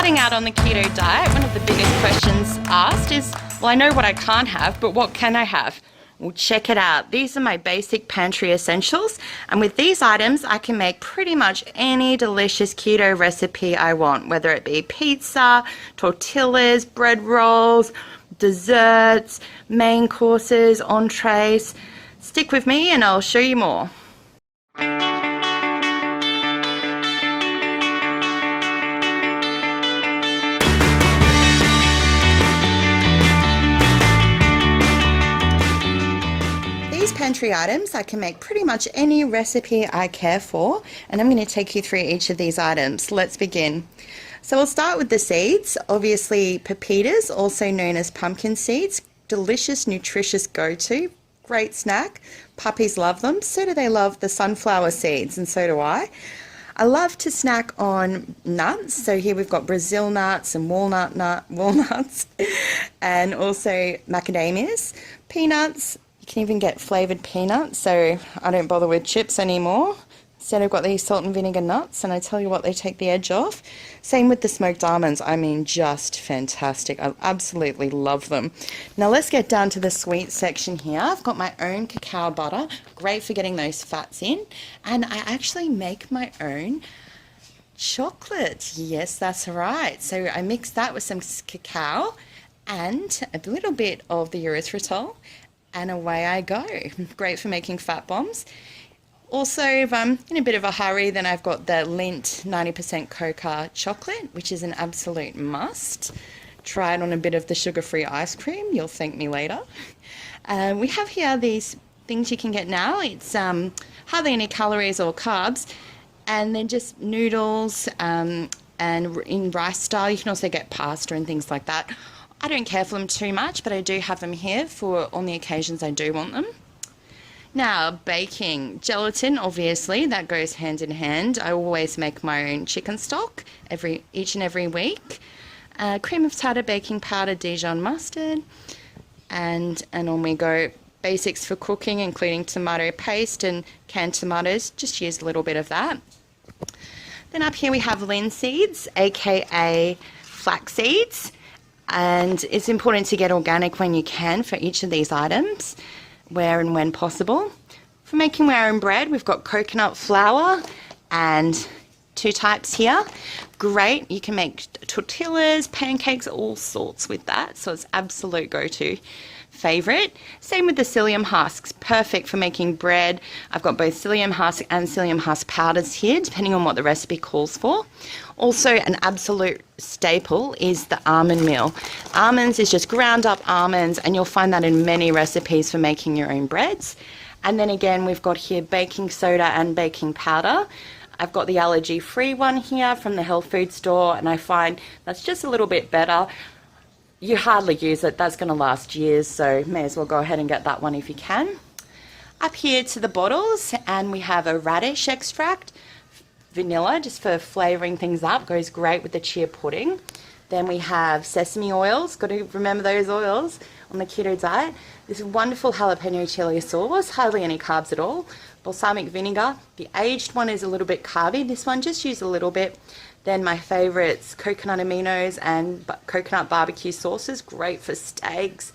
starting out on the keto diet, one of the biggest questions asked is, well, I know what I can't have, but what can I have? Well, check it out. These are my basic pantry essentials, and with these items I can make pretty much any delicious keto recipe I want, whether it be pizza, tortillas, bread rolls, desserts, main courses, entrees. Stick with me and I'll show you more. Pantry items, I can make pretty much any recipe I care for, and I'm going to take you through each of these items. Let's begin. So we'll start with the seeds. Obviously pepitas, also known as pumpkin seeds, delicious, nutritious go-to, great snack. Puppies love them, so do they love the sunflower seeds, and so do I. I love to snack on nuts. So here we've got Brazil nuts and walnuts and also macadamias, peanuts. You can even get flavoured peanuts, so I don't bother with chips anymore. Instead I've got these salt and vinegar nuts, and I tell you what, they take the edge off. Same with the smoked almonds. I mean, just fantastic. I absolutely love them. Now let's get down to the sweet section here. I've got my own cacao butter, great for getting those fats in, and I actually make my own chocolate. Yes, that's right. So I mix that with some cacao and a little bit of the erythritol, and away I go. Great for making fat bombs. Also, if I'm in a bit of a hurry, then I've got the Lindt 90% cocoa chocolate, which is an absolute must. Try it on a bit of the sugar-free ice cream. You'll thank me later. We have here these things you can get now. It's hardly any calories or carbs, and they're just noodles and in rice style. You can also get pasta and things like that. I don't care for them too much, but I do have them here for on the occasions I do want them. Now, baking. Gelatin, obviously, that goes hand in hand. I always make my own chicken stock each and every week. Cream of tartar, baking powder, Dijon mustard, and on we go. Basics for cooking, including tomato paste and canned tomatoes. Just use a little bit of that. Then up here we have linseeds, aka flax seeds. And it's important to get organic when you can for each of these items, where and when possible. For making our own bread, we've got coconut flour and two types here. Great, you can make tortillas, pancakes, all sorts with that, so it's absolute go-to favourite. Same with the psyllium husks, perfect for making bread. I've got both psyllium husk and psyllium husk powders here, depending on what the recipe calls for. Also, an absolute staple is the almond meal. Almonds is just ground up almonds, and you'll find that in many recipes for making your own breads. And then again, we've got here baking soda and baking powder. I've got the allergy-free one here from the health food store, and I find that's just a little bit better. You hardly use it, that's going to last years, so may as well go ahead and get that one if you can. Up here to the bottles, and we have a radish extract, vanilla, just for flavouring things up, goes great with the chia pudding. Then we have sesame oils, got to remember those oils on the keto diet. This wonderful jalapeno chili sauce, hardly any carbs at all. Balsamic vinegar, the aged one is a little bit carby, this one just use a little bit. Then my favourites, coconut aminos and coconut barbecue sauces, great for steaks.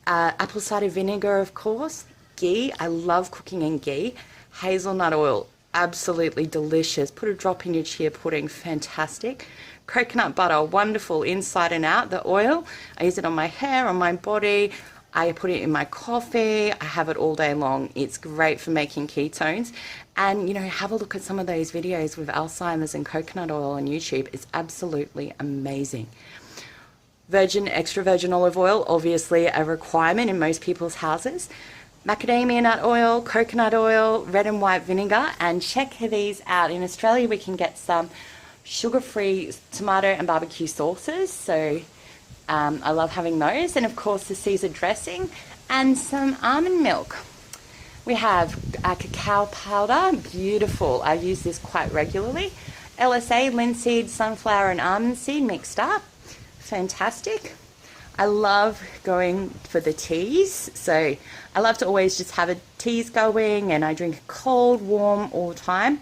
Apple cider vinegar, of course. Ghee, I love cooking in ghee. Hazelnut oil, absolutely delicious. Put a drop in your chia pudding, fantastic. Coconut butter, wonderful inside and out. The oil, I use it on my hair, on my body. I put it in my coffee. I have it all day long. It's great for making ketones. And, you know, have a look at some of those videos with Alzheimer's and coconut oil on YouTube. It's absolutely amazing. Virgin, extra virgin olive oil, obviously a requirement in most people's houses. Macadamia nut oil, coconut oil, red and white vinegar. And check these out. In Australia, we can get some sugar-free tomato and barbecue sauces. So I love having those. And of course, the Caesar dressing and some almond milk. We have cacao powder, beautiful. I use this quite regularly. LSA, linseed, sunflower and almond seed mixed up. Fantastic. I love going for the teas. So I love to always just have a teas going, and I drink cold, warm all the time.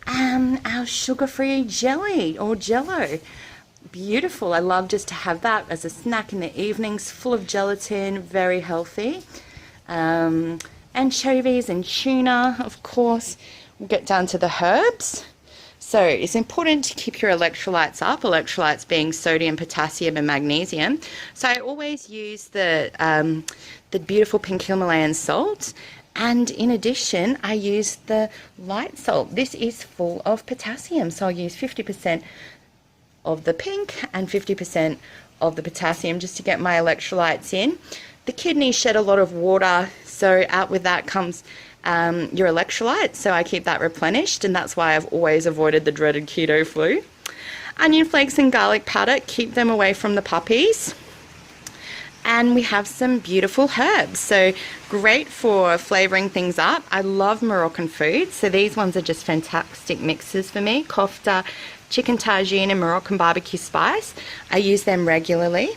Our sugar-free jelly or jello. beautiful. I love just to have that as a snack in the evenings, full of gelatin, very healthy. Anchovies and tuna, of course. We'll get down to the herbs. So it's important to keep your electrolytes up, electrolytes being sodium, potassium, and magnesium. So I always use the beautiful pink Himalayan salt. And in addition, I use the light salt. This is full of potassium. So I'll use 50% of the pink and 50% of the potassium just to get my electrolytes in. The kidneys shed a lot of water, so out with that comes your electrolytes, so I keep that replenished, and that's why I've always avoided the dreaded keto flu. Onion flakes and garlic powder, keep them away from the puppies. And we have some beautiful herbs, so great for flavouring things up. I love Moroccan food, so these ones are just fantastic mixes for me. Kofta, chicken tagine and Moroccan barbecue spice. I use them regularly.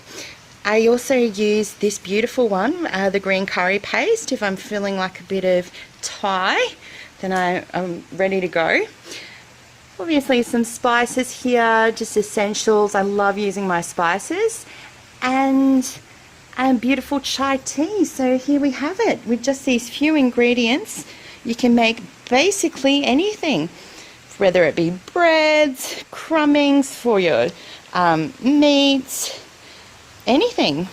I also use this beautiful one, the green curry paste. If I'm feeling like a bit of Thai, then I'm ready to go. Obviously some spices here, just essentials. I love using my spices. And beautiful chai tea. So here we have it. With just these few ingredients, you can make basically anything. Whether it be breads, crumbings for your meats, anything,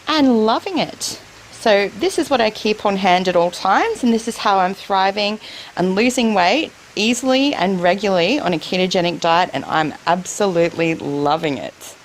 and loving it. So this is what I keep on hand at all times, and this is how I'm thriving and losing weight easily and regularly on a ketogenic diet, and I'm absolutely loving it.